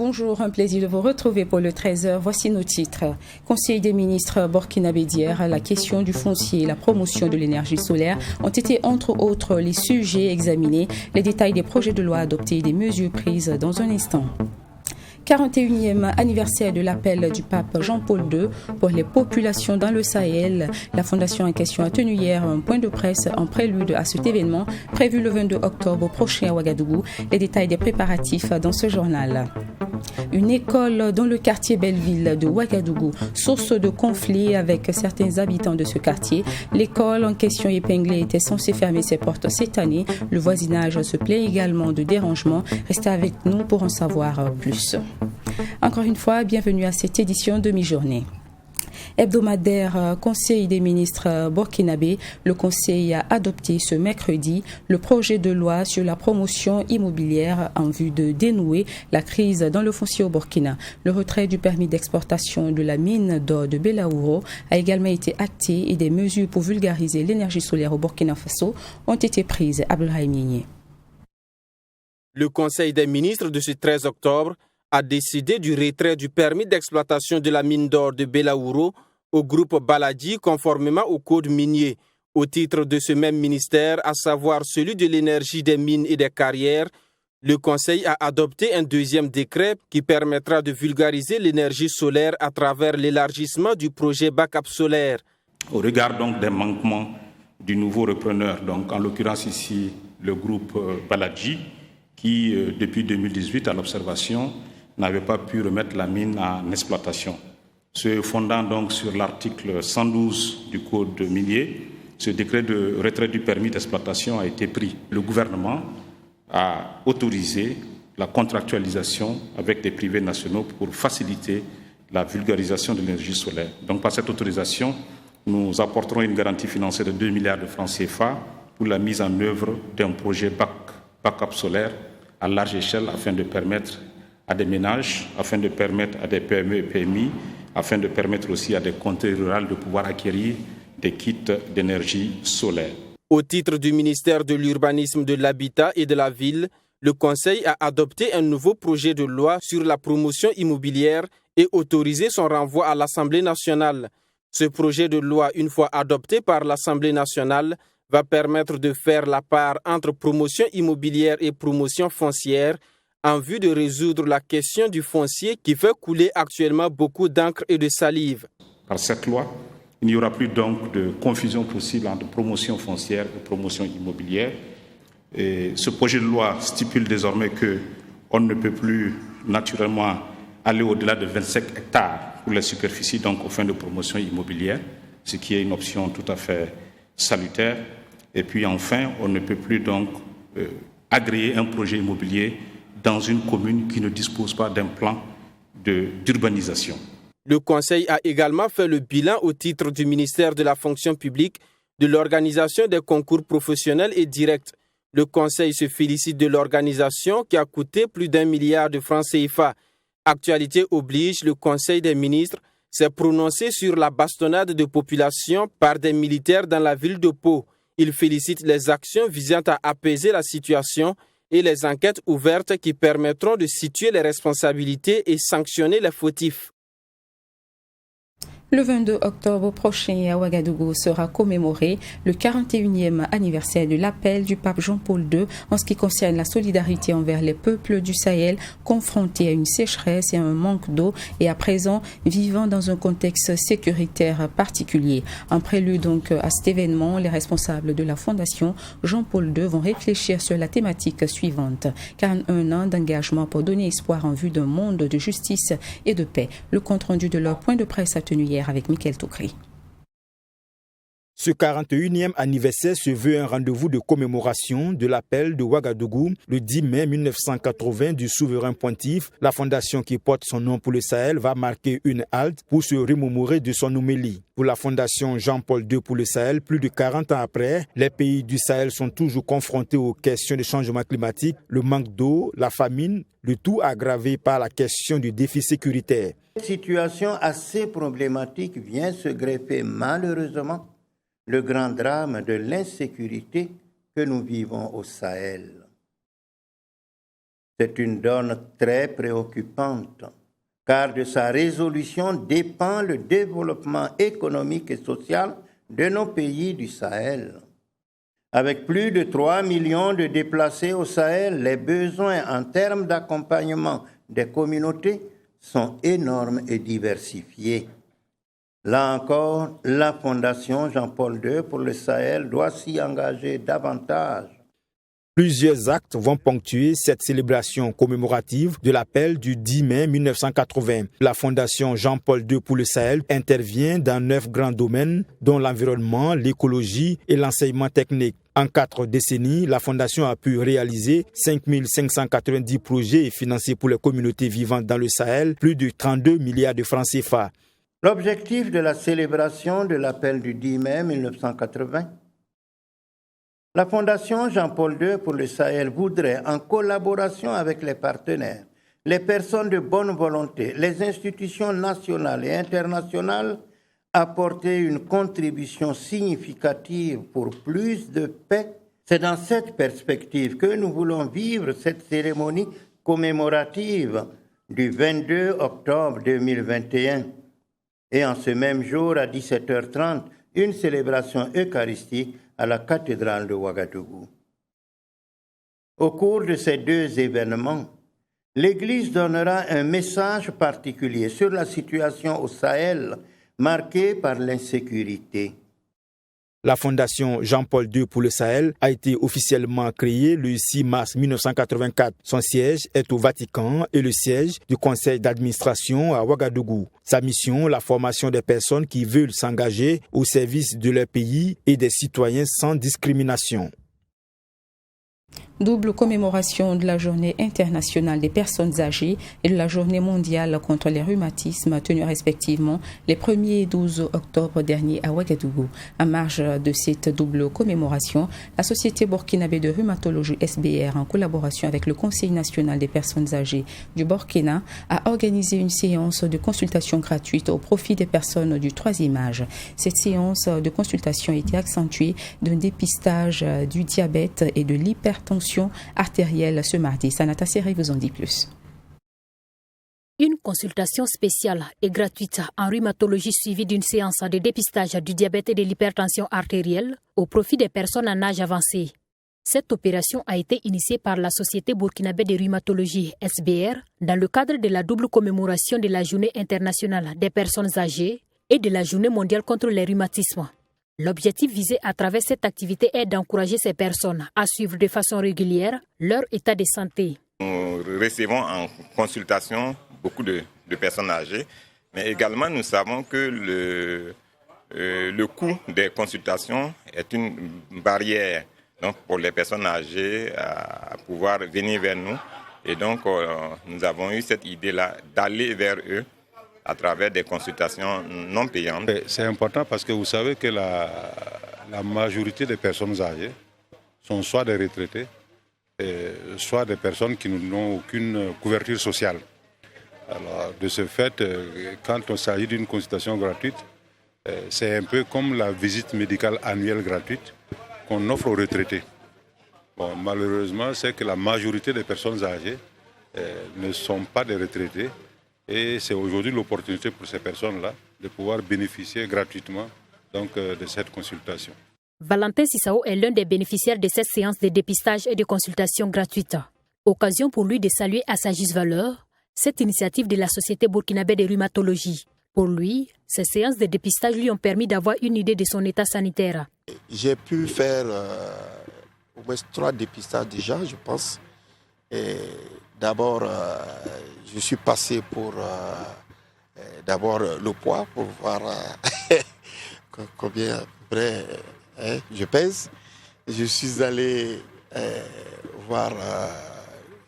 Bonjour, un plaisir de vous retrouver pour le 13h. Voici nos titres. Conseil des ministres burkinabé d'hier, la question du foncier et la promotion de l'énergie solaire ont été entre autres les sujets examinés. Les détails des projets de loi adoptés et des mesures prises dans un instant. 41e anniversaire de l'appel du pape Jean-Paul II pour les populations dans le Sahel. La fondation en question a tenu hier un point de presse en prélude à cet événement prévu le 22 octobre prochain à Ouagadougou. Les détails des préparatifs dans ce journal. Une école dans le quartier Belleville de Ouagadougou, source de conflits avec certains habitants de ce quartier. L'école en question épinglée était censée fermer ses portes cette année. Le voisinage se plaint également de dérangements. Restez avec nous pour en savoir plus. Encore une fois, bienvenue à cette édition de mi-journée. Hebdomadaire Conseil des ministres burkinabé, le Conseil a adopté ce mercredi le projet de loi sur la promotion immobilière en vue de dénouer la crise dans le foncier au Burkina. Le retrait du permis d'exportation de la mine d'or de Belaouro a également été acté et des mesures pour vulgariser l'énergie solaire au Burkina Faso ont été prises. Abdelrahim Yigné. Le Conseil des ministres de ce 13 octobre a décidé du retrait du permis d'exploitation de la mine d'or de Belaouro au groupe Baladi conformément au code minier. Au titre de ce même ministère, à savoir celui de l'énergie des mines et des carrières, le Conseil a adopté un deuxième décret qui permettra de vulgariser l'énergie solaire à travers l'élargissement du projet Backup solaire. Au regard donc des manquements du nouveau repreneur, donc en l'occurrence ici le groupe Baladi, qui depuis 2018 à l'observation n'avait pas pu remettre la mine en exploitation. Se fondant donc sur l'article 112 du Code minier, ce décret de retrait du permis d'exploitation a été pris. Le gouvernement a autorisé la contractualisation avec des privés nationaux pour faciliter la vulgarisation de l'énergie solaire. Donc par cette autorisation, nous apporterons une garantie financière de 2 milliards de francs CFA pour la mise en œuvre d'un projet backup solaire à large échelle afin de permettre à des ménages, afin de permettre à des PME et PMI, afin de permettre aussi à des communautés rurales de pouvoir acquérir des kits d'énergie solaire. Au titre du ministère de l'Urbanisme, de l'Habitat et de la Ville, le Conseil a adopté un nouveau projet de loi sur la promotion immobilière et autorisé son renvoi à l'Assemblée nationale. Ce projet de loi, une fois adopté par l'Assemblée nationale, va permettre de faire la part entre promotion immobilière et promotion foncière en vue de résoudre la question du foncier qui fait couler actuellement beaucoup d'encre et de salive. Par cette loi, il n'y aura plus donc de confusion possible entre promotion foncière et promotion immobilière. Et ce projet de loi stipule désormais qu'on ne peut plus naturellement aller au-delà de 25 hectares pour les superficies, donc aux fins de promotion immobilière, ce qui est une option tout à fait salutaire. Et puis enfin, on ne peut plus donc agréer un projet immobilier dans une commune qui ne dispose pas d'un plan d'urbanisation. Le Conseil a également fait le bilan au titre du ministère de la fonction publique de l'organisation des concours professionnels et directs. Le Conseil se félicite de l'organisation qui a coûté plus d'1 milliard de francs CFA. Actualité oblige, le Conseil des ministres s'est prononcé sur la bastonnade de population par des militaires dans la ville de Pau. Il félicite les actions visant à apaiser la situation et les enquêtes ouvertes qui permettront de situer les responsabilités et sanctionner les fautifs. Le 22 octobre prochain à Ouagadougou sera commémoré le 41e anniversaire de l'appel du pape Jean-Paul II en ce qui concerne la solidarité envers les peuples du Sahel confrontés à une sécheresse et à un manque d'eau et à présent vivant dans un contexte sécuritaire particulier. En prélude donc à cet événement, les responsables de la Fondation Jean-Paul II vont réfléchir sur la thématique suivante. 41 ans d'engagement pour donner espoir en vue d'un monde de justice et de paix. Le compte-rendu de leur point de presse a tenu hier avec Michael Toukri. Ce 41e anniversaire se veut un rendez-vous de commémoration de l'appel de Ouagadougou le 10 mai 1980 du souverain pontife. La fondation qui porte son nom pour le Sahel va marquer une halte pour se remémorer de son homélie. Pour la fondation Jean-Paul II pour le Sahel, plus de 40 ans après, les pays du Sahel sont toujours confrontés aux questions de changement climatique, le manque d'eau, la famine, le tout aggravé par la question du défi sécuritaire. Cette situation assez problématique vient se greffer malheureusement le grand drame de l'insécurité que nous vivons au Sahel. C'est une donne très préoccupante, car de sa résolution dépend le développement économique et social de nos pays du Sahel. Avec plus de 3 millions de déplacés au Sahel, les besoins en termes d'accompagnement des communautés sont énormes et diversifiés. Là encore, la Fondation Jean-Paul II pour le Sahel doit s'y engager davantage. Plusieurs actes vont ponctuer cette célébration commémorative de l'appel du 10 mai 1980. La Fondation Jean-Paul II pour le Sahel intervient dans 9 grands domaines, dont l'environnement, l'écologie et l'enseignement technique. En 4 décennies, la Fondation a pu réaliser 5 590 projets et financer pour les communautés vivantes dans le Sahel plus de 32 milliards de francs CFA. L'objectif de la célébration de l'appel du 10 mai 1980, la Fondation Jean-Paul II pour le Sahel voudrait, en collaboration avec les partenaires, les personnes de bonne volonté, les institutions nationales et internationales, apporter une contribution significative pour plus de paix. C'est dans cette perspective que nous voulons vivre cette cérémonie commémorative du 22 octobre 2021. Et en ce même jour, à 17h30, une célébration eucharistique à la cathédrale de Ouagadougou. Au cours de ces 2 événements, l'Église donnera un message particulier sur la situation au Sahel, marquée par l'insécurité. La Fondation Jean-Paul II pour le Sahel a été officiellement créée le 6 mars 1984. Son siège est au Vatican et le siège du conseil d'administration à Ouagadougou. Sa mission, la formation des personnes qui veulent s'engager au service de leur pays et des citoyens sans discrimination. Double commémoration de la Journée internationale des personnes âgées et de la Journée mondiale contre les rhumatismes tenus respectivement les 1er et 12 octobre dernier à Ouagadougou. En marge de cette double commémoration, la Société burkinabé de rhumatologie SBR, en collaboration avec le Conseil national des personnes âgées du Burkina, a organisé une séance de consultation gratuite au profit des personnes du 3e âge. Cette séance de consultation a été accentuée d'un dépistage du diabète et de l'hypertension artérielle ce mardi. Sanata Seri vous en dit plus. Une consultation spéciale et gratuite en rhumatologie suivie d'une séance de dépistage du diabète et de l'hypertension artérielle au profit des personnes en âge avancé. Cette opération a été initiée par la Société burkinabé de rhumatologie SBR dans le cadre de la double commémoration de la Journée internationale des personnes âgées et de la Journée mondiale contre les rhumatismes. L'objectif visé à travers cette activité est d'encourager ces personnes à suivre de façon régulière leur état de santé. Nous recevons en consultation beaucoup de personnes âgées, mais également nous savons que le coût des consultations est une barrière donc, pour les personnes âgées à pouvoir venir vers nous. Et donc nous avons eu cette idée-là d'aller vers eux à travers des consultations non payantes. C'est important parce que vous savez que la majorité des personnes âgées sont soit des retraités, soit des personnes qui n'ont aucune couverture sociale. Alors, de ce fait, quand il s'agit d'une consultation gratuite, c'est un peu comme la visite médicale annuelle gratuite qu'on offre aux retraités. Bon, malheureusement, c'est que la majorité des personnes âgées ne sont pas des retraités. Et c'est aujourd'hui l'opportunité pour ces personnes-là de pouvoir bénéficier gratuitement donc, de cette consultation. Valentin Sissao est l'un des bénéficiaires de cette séance de dépistage et de consultation gratuite. Occasion pour lui de saluer à sa juste valeur cette initiative de la Société burkinabé de rhumatologie. Pour lui, ces séances de dépistage lui ont permis d'avoir une idée de son état sanitaire. J'ai pu faire au moins 3 dépistages déjà, je pense. Et d'abord, je suis passé pour d'abord le poids, pour voir combien à peu près je pèse. Je suis allé voir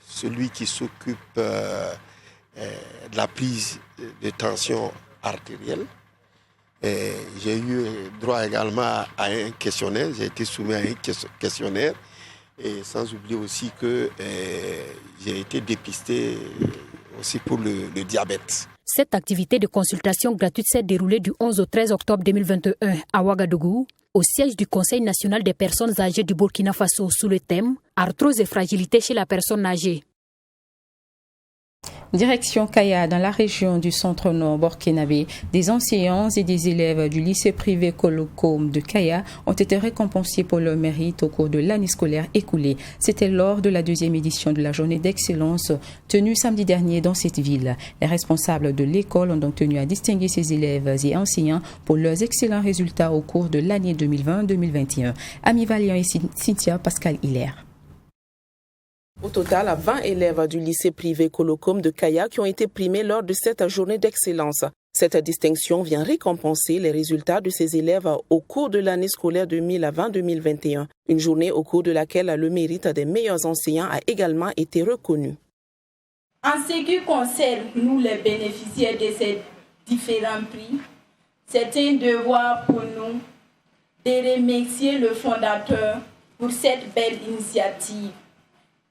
celui qui s'occupe de la prise de tension artérielle. Et j'ai eu droit également à un questionnaire, j'ai été soumis à un questionnaire. Et sans oublier aussi que j'ai été dépisté aussi pour le diabète. Cette activité de consultation gratuite s'est déroulée du 11 au 13 octobre 2021 à Ouagadougou, au siège du Conseil national des personnes âgées du Burkina Faso sous le thème « Arthrose et fragilité chez la personne âgée ». Direction Kaya, dans la région du centre-nord burkinabé, des enseignants et des élèves du lycée privé Kolokom de Kaya ont été récompensés pour leur mérite au cours de l'année scolaire écoulée. C'était lors de la 2e édition de la journée d'excellence tenue samedi dernier dans cette ville. Les responsables de l'école ont donc tenu à distinguer ces élèves et enseignants pour leurs excellents résultats au cours de l'année 2020-2021. Ami Valiant et Cynthia Pascal Hilaire. Au total, 20 élèves du lycée privé Kolokom de Kaya qui ont été primés lors de cette journée d'excellence. Cette distinction vient récompenser les résultats de ces élèves au cours de l'année scolaire 2020-2021. Une journée au cours de laquelle le mérite des meilleurs enseignants a également été reconnu. En ce qui concerne nous les bénéficiaires de ces différents prix, c'est un devoir pour nous de remercier le fondateur pour cette belle initiative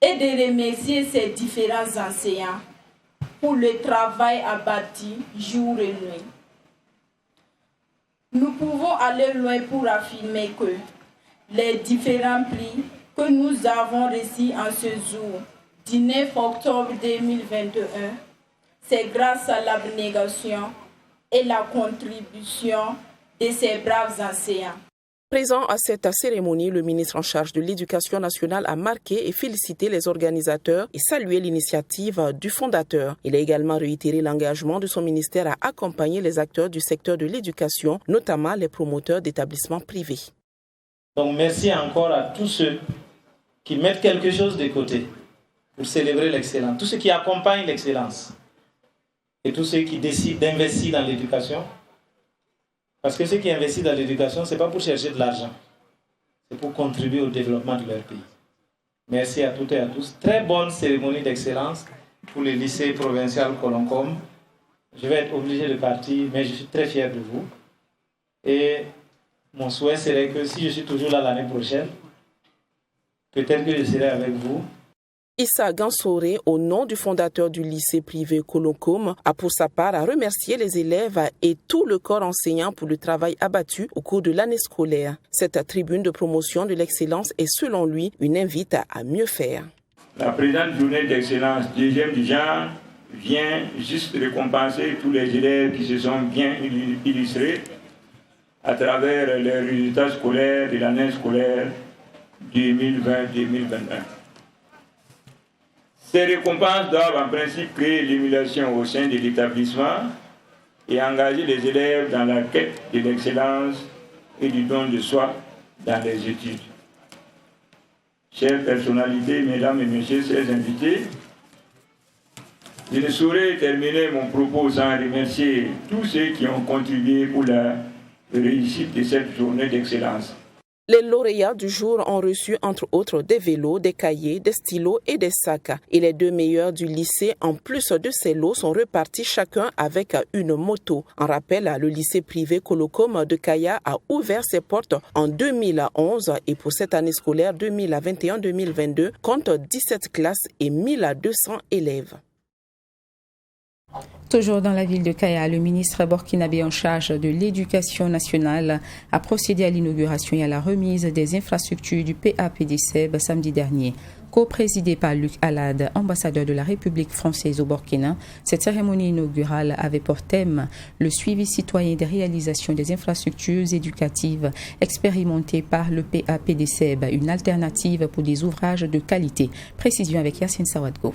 et de remercier ses différents enseignants pour le travail abattu jour et nuit. Nous pouvons aller loin pour affirmer que les différents prix que nous avons reçus en ce jour, du 9 octobre 2021, c'est grâce à l'abnégation et la contribution de ces braves enseignants. Présent à cette cérémonie, le ministre en charge de l'Éducation nationale a marqué et félicité les organisateurs et salué l'initiative du fondateur. Il a également réitéré l'engagement de son ministère à accompagner les acteurs du secteur de l'éducation, notamment les promoteurs d'établissements privés. Donc merci encore à tous ceux qui mettent quelque chose de côté pour célébrer l'excellence, tous ceux qui accompagnent l'excellence et tous ceux qui décident d'investir dans l'éducation. Parce que ceux qui investissent dans l'éducation, ce n'est pas pour chercher de l'argent, c'est pour contribuer au développement de leur pays. Merci à toutes et à tous. Très bonne cérémonie d'excellence pour le lycée provincial Kolokom. Je vais être obligé de partir, mais je suis très fier de vous. Et mon souhait serait que si je suis toujours là l'année prochaine, peut-être que je serai avec vous. Issa Gansouré, au nom du fondateur du lycée privé Kolokom, a pour sa part à remercier les élèves et tout le corps enseignant pour le travail abattu au cours de l'année scolaire. Cette tribune de promotion de l'excellence est selon lui une invite à mieux faire. La présente journée d'excellence, deuxième du genre, vient juste récompenser tous les élèves qui se sont bien illustrés à travers les résultats scolaires de l'année scolaire 2020-2021. Ces récompenses doivent en principe créer l'émulation au sein de l'établissement et engager les élèves dans la quête de l'excellence et du don de soi dans les études. Chères personnalités, mesdames et messieurs, chers invités, je ne saurais terminer mon propos sans remercier tous ceux qui ont contribué pour la réussite de cette journée d'excellence. Les lauréats du jour ont reçu entre autres des vélos, des cahiers, des stylos et des sacs. Et les 2 meilleurs du lycée, en plus de ces lots, sont repartis chacun avec une moto. En rappel, le lycée privé Kolokom de Kaya a ouvert ses portes en 2011 et pour cette année scolaire 2021-2022 compte 17 classes et 1200 élèves. Toujours dans la ville de Kaya, le ministre burkinabé en charge de l'éducation nationale a procédé à l'inauguration et à la remise des infrastructures du PAPDCEB samedi dernier. Co-présidée par Luc Alad, ambassadeur de la République française au Burkina, cette cérémonie inaugurale avait pour thème le suivi citoyen des réalisations des infrastructures éducatives expérimentées par le PAPDCEB, une alternative pour des ouvrages de qualité. Précision avec Yassine Sawadgo.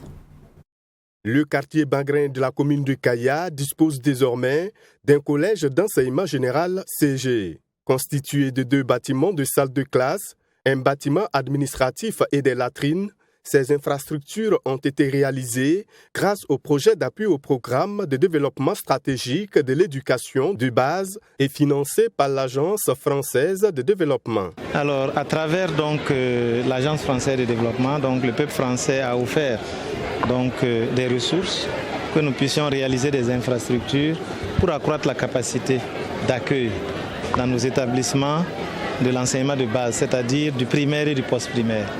Le quartier Bagrin de la commune de Kaya dispose désormais d'un collège d'enseignement général CG, constitué de 2 bâtiments de salles de classe, un bâtiment administratif et des latrines. Ces infrastructures ont été réalisées grâce au projet d'appui au programme de développement stratégique de l'éducation de base et financé par l'Agence française de développement. Alors, à travers l'Agence française de développement, le peuple français a offert des ressources, que nous puissions réaliser des infrastructures pour accroître la capacité d'accueil dans nos établissements de l'enseignement de base, c'est-à-dire du primaire et du post-primaire.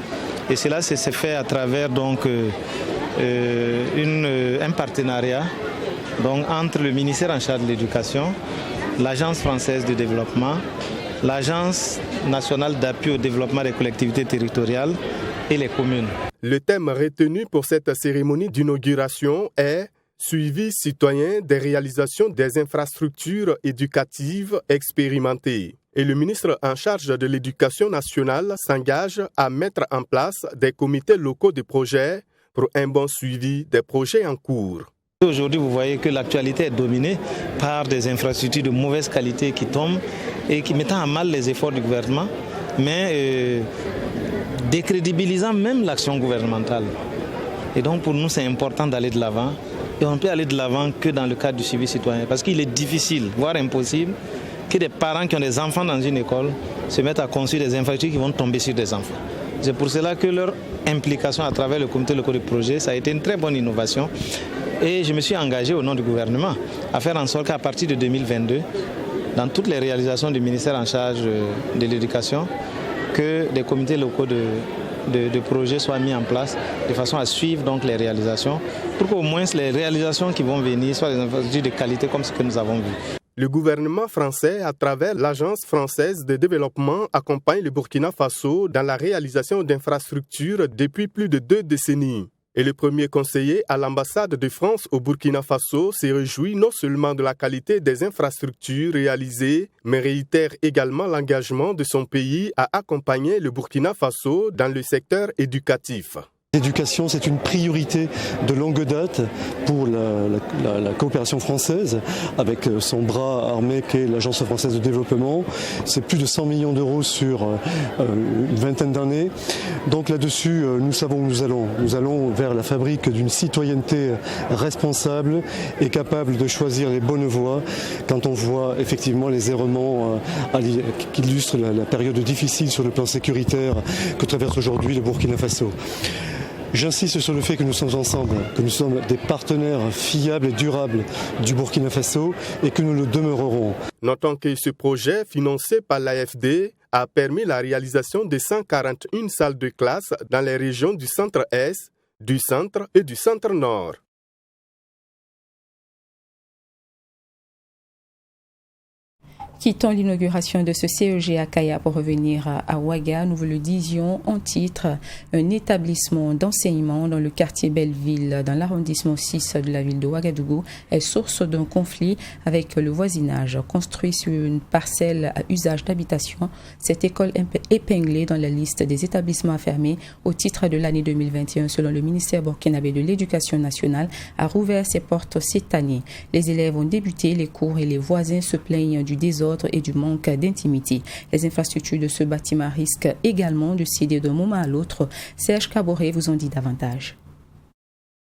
Et cela s'est fait à travers un partenariat entre le ministère en charge de l'éducation, l'Agence française de développement l'Agence nationale d'appui au développement des collectivités territoriales et les communes. Le thème retenu pour cette cérémonie d'inauguration est « Suivi citoyen des réalisations des infrastructures éducatives expérimentées ». Et le ministre en charge de l'Éducation nationale s'engage à mettre en place des comités locaux de projets pour un bon suivi des projets en cours. Aujourd'hui, vous voyez que l'actualité est dominée par des infrastructures de mauvaise qualité qui tombent et qui mettent à mal les efforts du gouvernement, mais décrédibilisant même l'action gouvernementale. Et donc pour nous, c'est important d'aller de l'avant. Et on ne peut aller de l'avant que dans le cadre du suivi citoyen, parce qu'il est difficile, voire impossible, que des parents qui ont des enfants dans une école se mettent à construire des infrastructures qui vont tomber sur des enfants. C'est pour cela que leur implication à travers le comité local de projet, ça a été une très bonne innovation. Et je me suis engagé au nom du gouvernement à faire en sorte qu'à partir de 2022, dans toutes les réalisations du ministère en charge de l'éducation, que des comités locaux de projets soient mis en place de façon à suivre donc les réalisations pour qu'au moins les réalisations qui vont venir soient des infrastructures de qualité comme ce que nous avons vu. Le gouvernement français, à travers l'Agence française de développement, accompagne le Burkina Faso dans la réalisation d'infrastructures depuis plus de 2 décennies. Et le premier conseiller à l'ambassade de France au Burkina Faso s'est réjoui non seulement de la qualité des infrastructures réalisées, mais réitère également l'engagement de son pays à accompagner le Burkina Faso dans le secteur éducatif. L'éducation, c'est une priorité de longue date pour la coopération française, avec son bras armé qu'est l'Agence française de développement. C'est plus de 100 millions d'euros sur une vingtaine d'années. Donc là-dessus, nous savons où nous allons. Nous allons vers la fabrique d'une citoyenneté responsable et capable de choisir les bonnes voies quand on voit effectivement les errements qui illustrent la période difficile sur le plan sécuritaire que traverse aujourd'hui le Burkina Faso. J'insiste sur le fait que nous sommes ensemble, que nous sommes des partenaires fiables et durables du Burkina Faso et que nous le demeurerons. Notons que ce projet, financé par l'AFD, a permis la réalisation de 141 salles de classe dans les régions du centre-est, du centre et du centre-nord. Quittons l'inauguration de ce CEG à Kaya pour revenir à Ouaga. Nous vous le disions en titre, un établissement d'enseignement dans le quartier Belleville, dans l'arrondissement 6 de la ville de Ouagadougou, est source d'un conflit avec le voisinage. Construit sur une parcelle à usage d'habitation, cette école épinglée dans la liste des établissements à fermer au titre de l'année 2021, selon le ministère burkinabé de l'Éducation nationale, a rouvert ses portes cette année. Les élèves ont débuté les cours et les voisins se plaignent du désordre et du manque d'intimité. Les infrastructures de ce bâtiment risquent également de céder d'un moment à l'autre. Serge Caboret vous en dit davantage.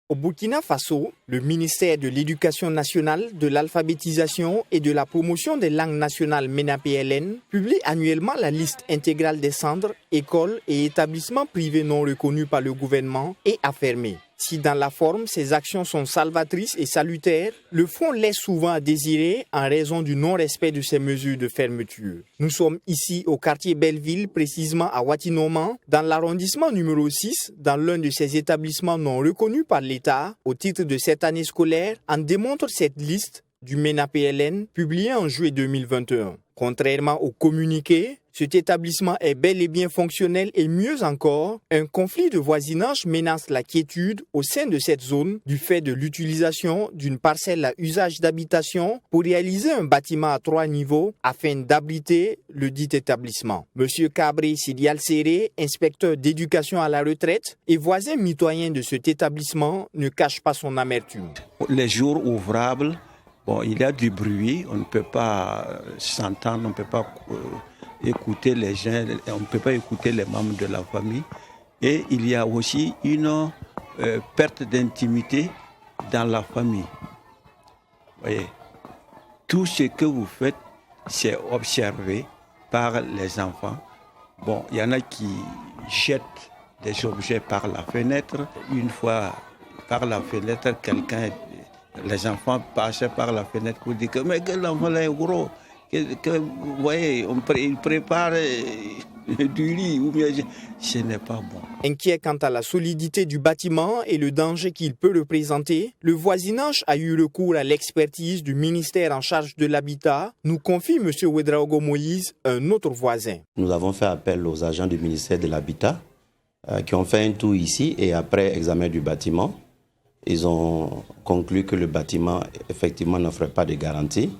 Au Burkina Faso, le ministère de l'Éducation nationale, de l'alphabétisation et de la promotion des langues nationales MENA-PLN publie annuellement la liste intégrale des centres, écoles et établissements privés non reconnus par le gouvernement et à fermer. Si dans la forme, ces actions sont salvatrices et salutaires, le fond laisse souvent à désirer en raison du non-respect de ces mesures de fermeture. Nous sommes ici au quartier Belleville, précisément à Watinoman, dans l'arrondissement numéro 6, dans l'un de ces établissements non reconnus par l'État au titre de cette année scolaire, en démontre cette liste du MENA-PLN publiée en juillet 2021. Contrairement au communiqué, cet établissement est bel et bien fonctionnel et mieux encore, un conflit de voisinage menace la quiétude au sein de cette zone du fait de l'utilisation d'une parcelle à usage d'habitation pour réaliser un bâtiment à 3 niveaux afin d'abriter le dit établissement. Monsieur Cabri Sidial Serré, inspecteur d'éducation à la retraite et voisin mitoyen de cet établissement, ne cache pas son amertume. Les jours ouvrables, il y a du bruit, on ne peut pas s'entendre, on ne peut pas écouter les gens, on ne peut pas écouter les membres de la famille. Et il y a aussi une perte d'intimité dans la famille. Vous voyez, tout ce que vous faites, c'est observé par les enfants. Il y en a qui jettent des objets par la fenêtre. Une fois, par la fenêtre, les enfants passaient par la fenêtre pour dire que l'enfant est gros. Vous voyez, il prépare du riz, ou bien ce n'est pas bon. Inquiet quant à la solidité du bâtiment et le danger qu'il peut représenter, le voisinage a eu recours à l'expertise du ministère en charge de l'habitat, nous confie M. Ouedraogo Moïse, un autre voisin. Nous avons fait appel aux agents du ministère de l'habitat qui ont fait un tour ici et après examen du bâtiment, ils ont conclu que le bâtiment effectivement n'offrait pas de garantie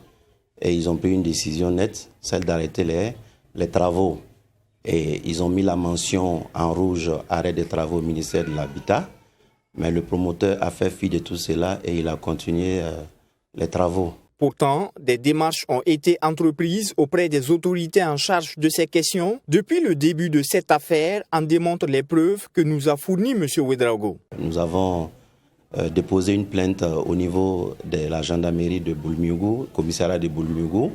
et ils ont pris une décision nette, celle d'arrêter les travaux. Et ils ont mis la mention en rouge arrêt des travaux au ministère de l'Habitat, mais le promoteur a fait fi de tout cela et il a continué les travaux. Pourtant, des démarches ont été entreprises auprès des autorités en charge de ces questions depuis le début de cette affaire, en démontrent les preuves que nous a fournies M. Ouedraogo. Nous avons déposé une plainte au niveau de la gendarmerie de Boulmiougou, commissariat de Boulmiougou,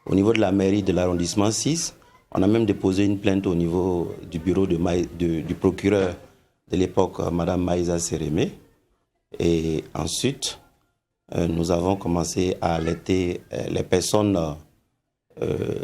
au niveau de la mairie de l'arrondissement 6. On a même déposé une plainte au niveau du bureau du procureur de l'époque, Mme Maïsa Sérémé. Et ensuite, nous avons commencé à alerter les personnes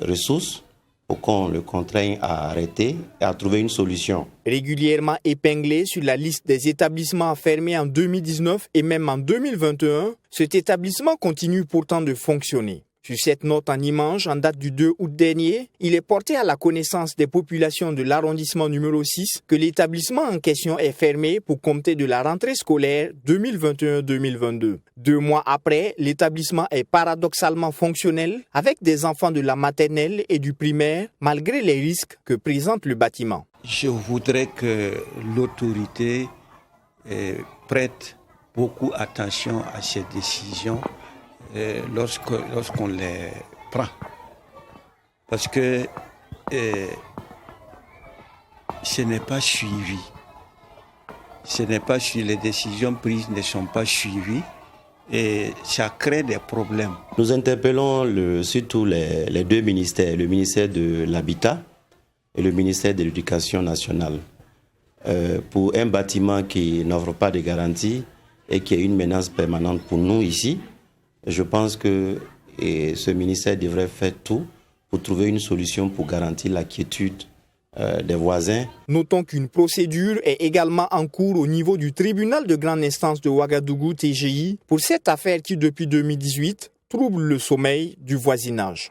ressources pour qu'on le contraigne à arrêter et à trouver une solution. Régulièrement épinglé sur la liste des établissements fermés en 2019 et même en 2021, cet établissement continue pourtant de fonctionner. Sur cette note en image, en date du 2 août dernier, il est porté à la connaissance des populations de l'arrondissement numéro 6 que l'établissement en question est fermé pour compter de la rentrée scolaire 2021-2022. 2 mois après, l'établissement est paradoxalement fonctionnel avec des enfants de la maternelle et du primaire, malgré les risques que présente le bâtiment. Je voudrais que l'autorité prête beaucoup attention à ces décisions lorsqu'on les prend. Parce que ce n'est pas suivi. Les décisions prises ne sont pas suivies et ça crée des problèmes. Nous interpellons surtout les deux ministères, le ministère de l'Habitat et le ministère de l'Éducation nationale, pour un bâtiment qui n'offre pas de garantie et qui est une menace permanente pour nous ici. Je pense que ce ministère devrait faire tout pour trouver une solution pour garantir la quiétude des voisins. Notons qu'une procédure est également en cours au niveau du tribunal de grande instance de Ouagadougou TGI pour cette affaire qui, depuis 2018, trouble le sommeil du voisinage.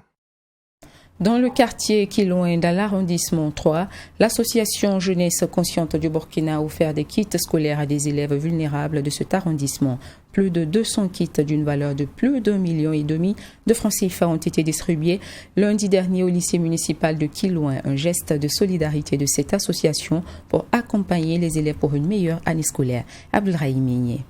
Dans le quartier Kiloin, dans l'arrondissement 3, l'association Jeunesse Consciente du Burkina a offert des kits scolaires à des élèves vulnérables de cet arrondissement. Plus de 200 kits d'une valeur de plus d'1,5 million de francs CFA ont été distribués lundi dernier au lycée municipal de Kiloin, un geste de solidarité de cette association pour accompagner les élèves pour une meilleure année scolaire. Abdelrahim Migné.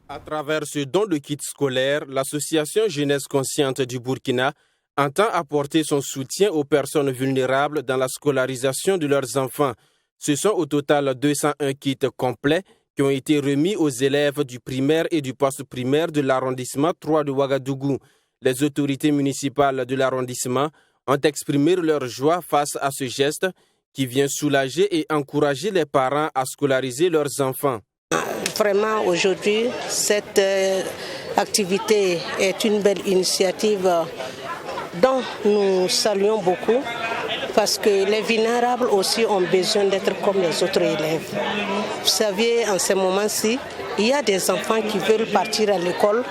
À travers ce don de kits scolaires, l'association Jeunesse Consciente du Burkina entend apporter son soutien aux personnes vulnérables dans la scolarisation de leurs enfants. Ce sont au total 201 kits complets qui ont été remis aux élèves du primaire et du post-primaire de l'arrondissement 3 de Ouagadougou. Les autorités municipales de l'arrondissement ont exprimé leur joie face à ce geste qui vient soulager et encourager les parents à scolariser leurs enfants. Vraiment, aujourd'hui, cette activité est une belle initiative dont nous saluons beaucoup parce que les vulnérables aussi ont besoin d'être comme les autres élèves. Vous savez, en ce moment-ci, il y a des enfants qui veulent partir à l'école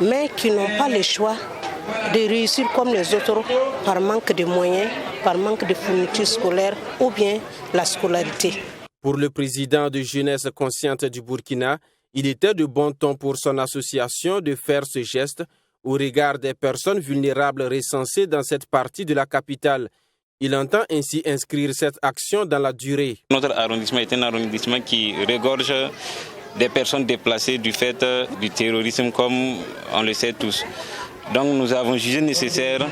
mais qui n'ont pas le choix de réussir comme les autres par manque de moyens, par manque de fournitures scolaires ou bien la scolarité. Pour le président de Jeunesse Consciente du Burkina, il était de bon ton pour son association de faire ce geste au regard des personnes vulnérables recensées dans cette partie de la capitale. Il entend ainsi inscrire cette action dans la durée. Notre arrondissement est un arrondissement qui regorge des personnes déplacées du fait du terrorisme, comme on le sait tous. Donc nous avons jugé nécessaire,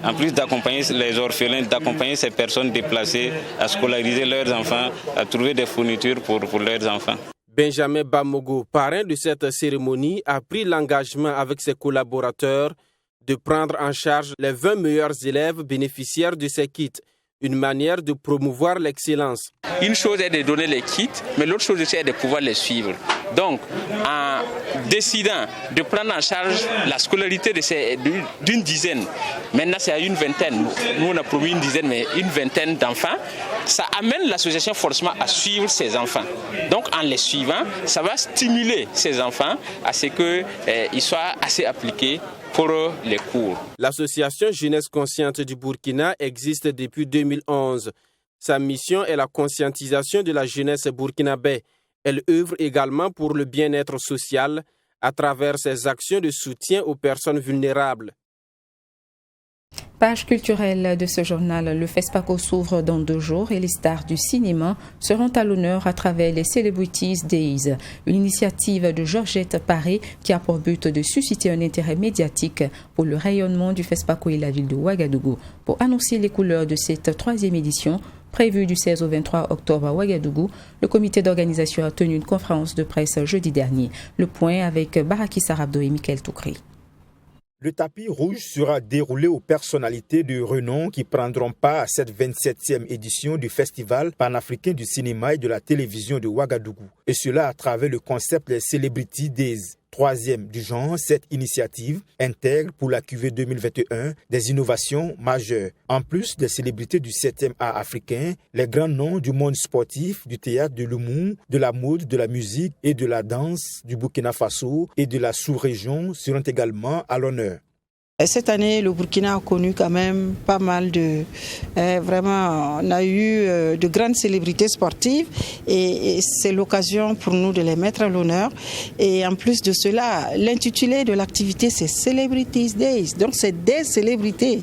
en plus d'accompagner les orphelins, d'accompagner ces personnes déplacées à scolariser leurs enfants, à trouver des fournitures pour leurs enfants. Benjamin Bamogo, parrain de cette cérémonie, a pris l'engagement avec ses collaborateurs de prendre en charge les 20 meilleurs élèves bénéficiaires de ces kits, une manière de promouvoir l'excellence. Une chose est de donner les kits, mais l'autre chose aussi est de pouvoir les suivre. Donc, en décidant de prendre en charge la scolarité d'une dizaine, maintenant c'est à une vingtaine, nous on a promis une dizaine, mais une vingtaine d'enfants, ça amène l'association forcément à suivre ces enfants. Donc en les suivant, ça va stimuler ces enfants à ce qu'ils soient assez appliqués pour les cours. L'association Jeunesse Consciente du Burkina existe depuis 2011. Sa mission est la conscientisation de la jeunesse burkinabé. Elle œuvre également pour le bien-être social à travers ses actions de soutien aux personnes vulnérables. Page culturelle de ce journal, le FESPACO s'ouvre dans 2 jours et les stars du cinéma seront à l'honneur à travers les Celebrities Days, une initiative de Georgette Paré qui a pour but de susciter un intérêt médiatique pour le rayonnement du FESPACO et la ville de Ouagadougou. Pour annoncer les couleurs de cette 3e édition, prévue du 16 au 23 octobre à Ouagadougou, le comité d'organisation a tenu une conférence de presse jeudi dernier. Le point avec Baraki Sarabdo et Michael Toukri. Le tapis rouge sera déroulé aux personnalités de renom qui prendront part à cette 27e édition du Festival panafricain du cinéma et de la télévision de Ouagadougou. Et cela à travers le concept des Celebrity Days. 3e du genre, cette initiative intègre pour la QV 2021 des innovations majeures. En plus des célébrités du 7e art africain, les grands noms du monde sportif, du théâtre, de l'humour, de la mode, de la musique et de la danse du Burkina Faso et de la sous-région seront également à l'honneur. Cette année, le Burkina a connu quand même pas mal de... vraiment, on a eu de grandes célébrités sportives et c'est l'occasion pour nous de les mettre à l'honneur. Et en plus de cela, l'intitulé de l'activité, c'est Celebrities Days. Donc, c'est des célébrités.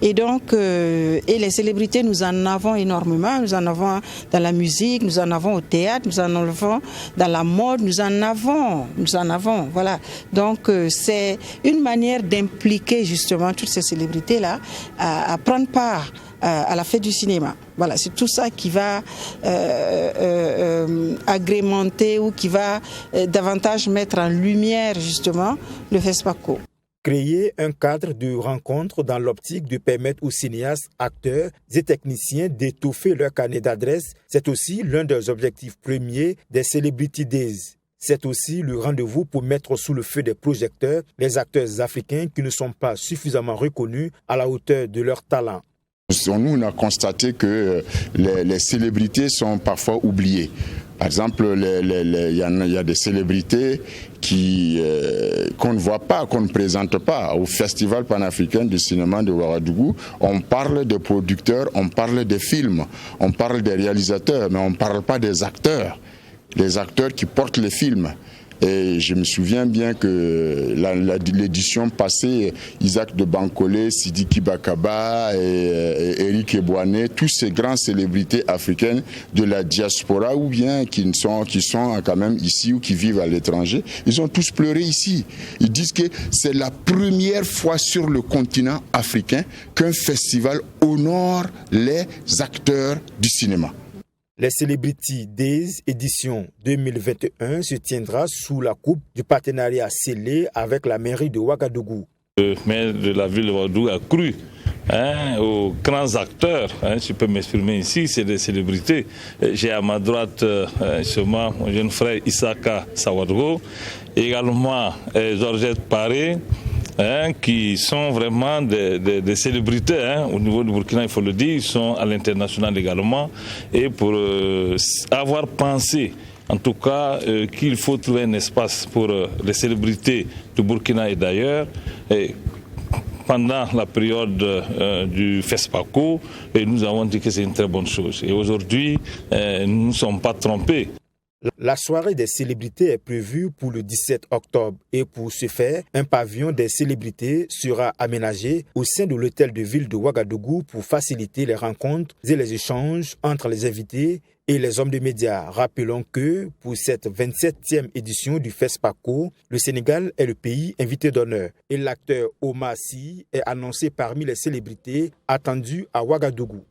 Et donc, et les célébrités, nous en avons énormément. Nous en avons dans la musique, nous en avons au théâtre, nous en avons dans la mode, nous en avons, voilà. Donc, c'est une manière d'impliquer justement toutes ces célébrités-là à prendre part à la fête du cinéma. Voilà, c'est tout ça qui va agrémenter ou qui va davantage mettre en lumière justement le FESPACO. Créer un cadre de rencontre dans l'optique de permettre aux cinéastes, acteurs et techniciens d'étoffer leur carnet d'adresses, c'est aussi l'un des objectifs premiers des Celebrity Days. C'est aussi le rendez-vous pour mettre sous le feu des projecteurs les acteurs africains qui ne sont pas suffisamment reconnus à la hauteur de leur talent. Nous, on a constaté que les célébrités sont parfois oubliées. Par exemple, il y a des célébrités qu'on ne voit pas, qu'on ne présente pas. Au Festival panafricain du cinéma de Ouagadougou, on parle des producteurs, on parle des films, on parle des réalisateurs, mais on ne parle pas des acteurs. Les acteurs qui portent les films. Et je me souviens bien que l'édition passée, Isaac de Bancolé, Sidiki Bakaba et Eric Ebouane, tous ces grandes célébrités africaines de la diaspora ou bien qui sont quand même ici ou qui vivent à l'étranger, ils ont tous pleuré ici. Ils disent que c'est la première fois sur le continent africain qu'un festival honore les acteurs du cinéma. Les Celebrity Days édition 2021 se tiendra sous la coupe du partenariat scellé avec la mairie de Ouagadougou. Le maire de la ville de Ouagadougou a cru aux grands acteurs, je peux m'exprimer ici, c'est des célébrités. J'ai à ma droite justement mon jeune frère Isaka Sawadgo, également Georgette Paré, qui sont vraiment des célébrités au niveau du Burkina, il faut le dire, ils sont à l'international également. Et pour avoir pensé, en tout cas, qu'il faut trouver un espace pour les célébrités du Burkina et d'ailleurs, pendant la période du FESPACO, nous avons dit que c'est une très bonne chose. Et aujourd'hui, nous ne sommes pas trompés. La soirée des célébrités est prévue pour le 17 octobre et pour ce faire, un pavillon des célébrités sera aménagé au sein de l'hôtel de ville de Ouagadougou pour faciliter les rencontres et les échanges entre les invités et les hommes de médias. Rappelons que pour cette 27e édition du FESPACO, le Sénégal est le pays invité d'honneur et l'acteur Omar Sy est annoncé parmi les célébrités attendues à Ouagadougou.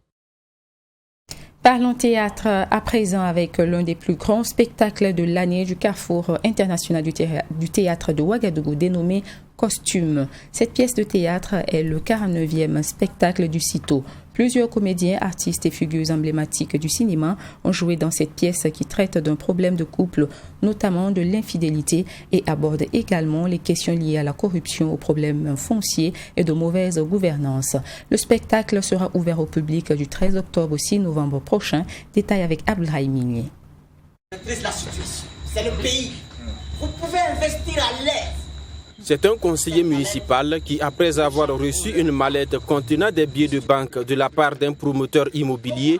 Parlons théâtre à présent avec l'un des plus grands spectacles de l'année du Carrefour international du théâtre de Ouagadougou dénommé Costume. Cette pièce de théâtre est le 49e spectacle du CITO. Plusieurs comédiens, artistes et figures emblématiques du cinéma ont joué dans cette pièce qui traite d'un problème de couple, notamment de l'infidélité, et aborde également les questions liées à la corruption, aux problèmes fonciers et de mauvaise gouvernance. Le spectacle sera ouvert au public du 13 octobre au 6 novembre prochain. Détail avec Abdoulaye Migné. C'est le pays. Vous pouvez investir à l'aise. C'est un conseiller municipal qui, après avoir reçu une mallette contenant des billets de banque de la part d'un promoteur immobilier,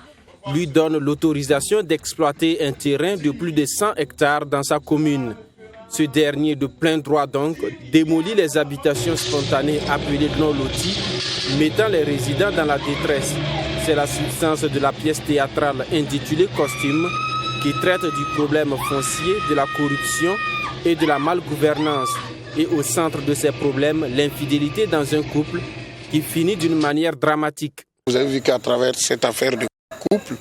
lui donne l'autorisation d'exploiter un terrain de plus de 100 hectares dans sa commune. Ce dernier, de plein droit donc, démolit les habitations spontanées appelées non loties, mettant les résidents dans la détresse. C'est la substance de la pièce théâtrale intitulée Costume, qui traite du problème foncier, de la corruption et de la malgouvernance. Et au centre de ces problèmes, l'infidélité dans un couple qui finit d'une manière dramatique. Vous avez vu qu'à travers cette affaire de couple,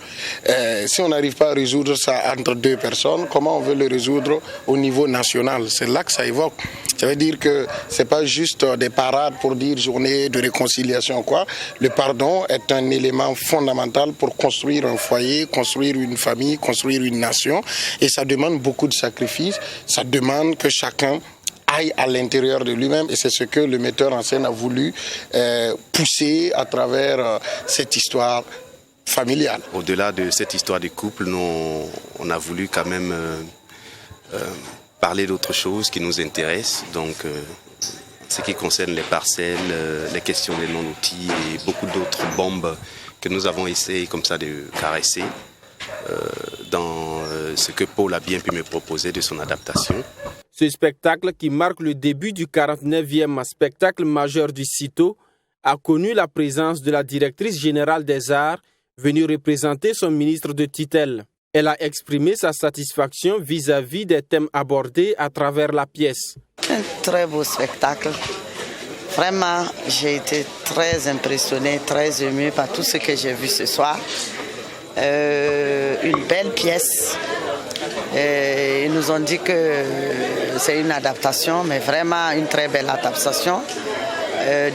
si on n'arrive pas à résoudre ça entre deux personnes, comment on veut le résoudre au niveau national? C'est là que ça évoque. Ça veut dire que ce n'est pas juste des parades pour dire journée de réconciliation quoi. Le pardon est un élément fondamental pour construire un foyer, construire une famille, construire une nation. Et ça demande beaucoup de sacrifices. Ça demande que chacun aille à l'intérieur de lui-même, et c'est ce que le metteur en scène a voulu pousser à travers cette histoire familiale. Au-delà de cette histoire de couple, nous, on a voulu quand même parler d'autres choses qui nous intéressent, donc ce qui concerne les parcelles, les questions des non-outils et beaucoup d'autres bombes que nous avons essayé comme ça de caresser dans ce que Paul a bien pu me proposer de son adaptation. Ce spectacle, qui marque le début du 49e spectacle majeur du CITO, a connu la présence de la directrice générale des arts, venue représenter son ministre de tutelle. Elle a exprimé sa satisfaction vis-à-vis des thèmes abordés à travers la pièce. Un très beau spectacle. Vraiment, j'ai été très impressionnée, très émue par tout ce que j'ai vu ce soir. Une belle pièce. Ils nous ont dit que c'est une adaptation, mais vraiment une très belle adaptation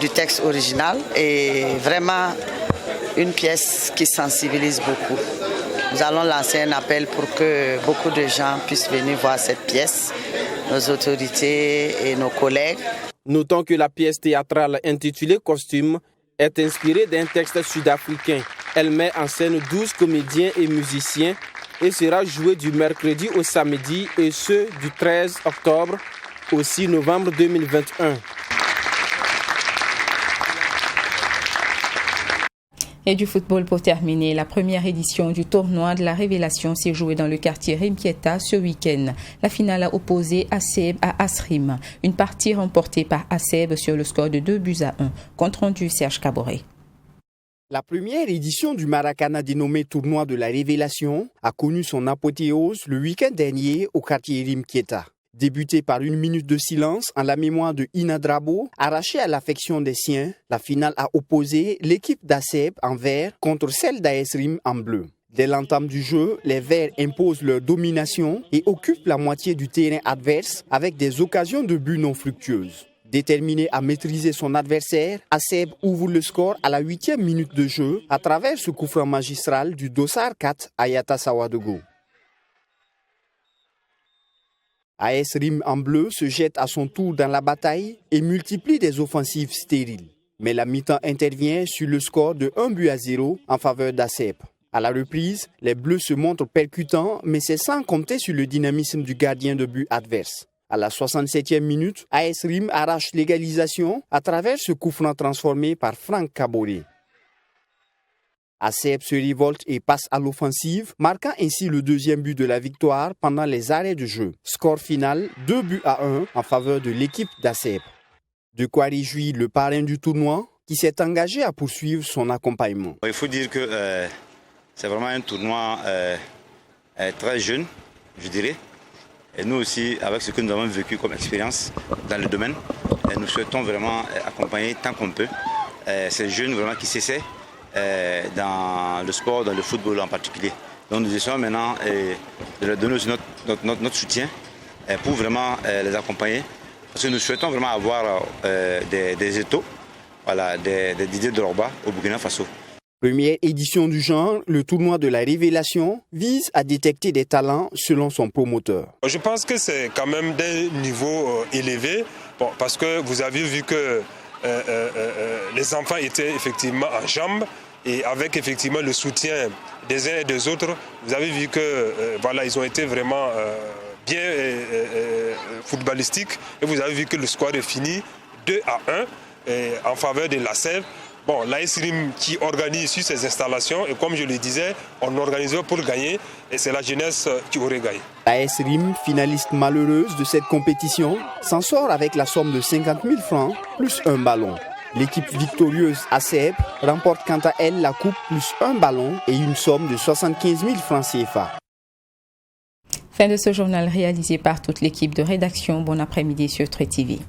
du texte original et vraiment une pièce qui sensibilise beaucoup. Nous allons lancer un appel pour que beaucoup de gens puissent venir voir cette pièce, nos autorités et nos collègues. Notons que la pièce théâtrale intitulée Costume est inspirée d'un texte sud-africain. Elle met en scène 12 comédiens et musiciens et sera jouée du mercredi au samedi, et ce du 13 octobre au 6 novembre 2021. Et du football pour terminer, la première édition du tournoi de la Révélation s'est jouée dans le quartier Rimpieta ce week-end. La finale a opposé ASEB à Asrim, une partie remportée par ASEB sur le score de 2-1. Compte rendu Serge Caboret. La première édition du Maracana dénommé Tournoi de la Révélation a connu son apothéose le week-end dernier au quartier Rimpieta. Débuté par une minute de silence en la mémoire de Ina Drabo, arrachée à l'affection des siens, la finale a opposé l'équipe d'ASEB en vert contre celle d'ASRIM en bleu. Dès l'entame du jeu, les Verts imposent leur domination et occupent la moitié du terrain adverse avec des occasions de but non fructueuses. Déterminé à maîtriser son adversaire, ASEB ouvre le score à la 8e minute de jeu à travers ce coup franc magistral du Dossard 4 Ayata Sawadogo. ASRIM en bleu se jette à son tour dans la bataille et multiplie des offensives stériles. Mais la mi-temps intervient sur le score de 1-0 en faveur d'ASEB. À la reprise, les Bleus se montrent percutants, mais c'est sans compter sur le dynamisme du gardien de but adverse. À la 67e minute, ASRIM arrache l'égalisation à travers ce coup franc transformé par Franck Caboret. ASEB se révolte et passe à l'offensive, marquant ainsi le deuxième but de la victoire pendant les arrêts de jeu. Score final 2-1 en faveur de l'équipe d'ASEB. De quoi réjouir le parrain du tournoi qui s'est engagé à poursuivre son accompagnement. Il faut dire que c'est vraiment un tournoi très jeune, je dirais. Et nous aussi, avec ce que nous avons vécu comme expérience dans le domaine, nous souhaitons vraiment accompagner tant qu'on peut ces jeunes vraiment qui s'essaient dans le sport, dans le football en particulier. Donc nous essayons maintenant de leur donner aussi notre soutien pour vraiment les accompagner. Parce que nous souhaitons vraiment avoir des étaux, voilà, des Didier Drogba au Burkina Faso. Première édition du genre, le tournoi de la révélation vise à détecter des talents selon son promoteur. Je pense que c'est quand même d'un niveau élevé, parce que vous avez vu que les enfants étaient effectivement en jambes et avec effectivement le soutien des uns et des autres, vous avez vu que voilà, ils ont été vraiment bien footballistiques et vous avez vu que le score est fini 2-1 en faveur de la Sèvre. Bon, l'AS RIM qui organise sur ces installations et comme je le disais, on organise pour gagner et c'est la jeunesse qui aurait gagné. L'AS RIM, finaliste malheureuse de cette compétition, s'en sort avec la somme de 50 000 francs plus un ballon. L'équipe victorieuse à Sèvres remporte quant à elle la coupe plus un ballon et une somme de 75 000 francs CFA. Fin de ce journal réalisé par toute l'équipe de rédaction. Bon après-midi sur Trait TV.